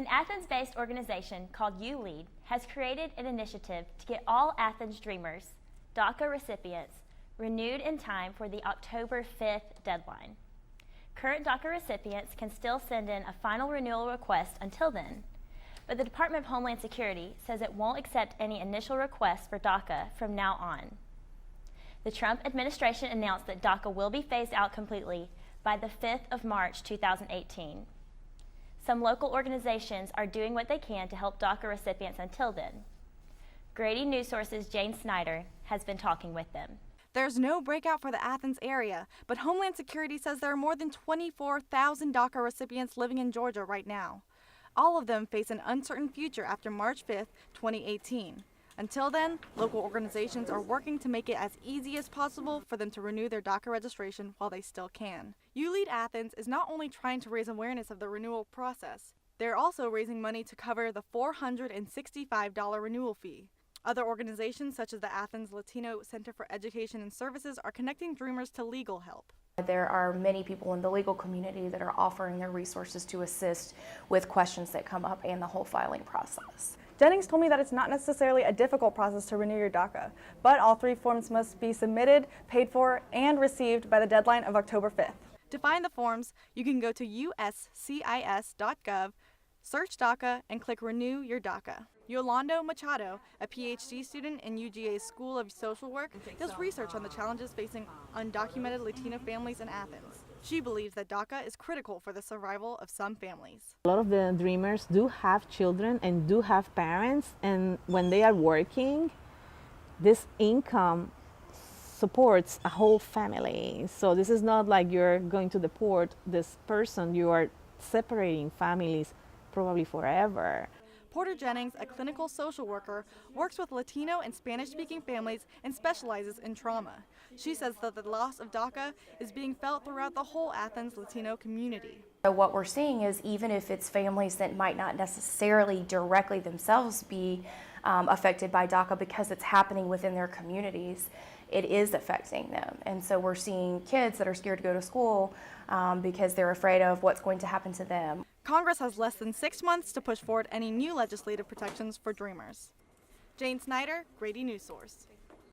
An Athens-based organization called ULEAD has created an initiative to get all Athens Dreamers, DACA recipients, renewed in time for the October 5th deadline. Current DACA recipients can still send in a final renewal request until then, but the Department of Homeland Security says it won't accept any initial requests for DACA from now on. The Trump administration announced that DACA will be phased out completely by the 5th of March 2018. Some local organizations are doing what they can to help DACA recipients until then. Grady Newsource's Jane Snyder has been talking with them. There's no breakout for the Athens area, but Homeland Security says there are more than 24,000 DACA recipients living in Georgia right now. All of them face an uncertain future after March 5th, 2018. Until then, local organizations are working to make it as easy as possible for them to renew their DACA registration while they still can. ULEAD Athens is not only trying to raise awareness of the renewal process, they're also raising money to cover the $465 renewal fee. Other organizations such as the Athens Latino Center for Education and Services are connecting Dreamers to legal help. There are many people in the legal community that are offering their resources to assist with questions that come up and the whole filing process. Jennings told me that it's not necessarily a difficult process to renew your DACA, but all 3 forms must be submitted, paid for, and received by the deadline of October 5th. To find the forms, you can go to uscis.gov, search DACA, and click Renew Your DACA. Yolando Machado, a PhD student in UGA's School of Social Work, does research on the challenges facing undocumented Latino families in Athens. She believes that DACA is critical for the survival of some families. A lot of the Dreamers do have children and do have parents, and when they are working, this income supports a whole family. So this is not like you're going to deport this person, you are separating families probably forever. Porter Jennings, a clinical social worker, works with Latino and Spanish-speaking families and specializes in trauma. She says that the loss of DACA is being felt throughout the whole Athens Latino community. So what we're seeing is even if it's families that might not necessarily directly themselves be affected by DACA because it's happening within their communities, it is affecting them. And so we're seeing kids that are scared to go to school because they're afraid of what's going to happen to them. Congress has less than 6 months to push forward any new legislative protections for Dreamers. Jane Snyder, Grady Newsource.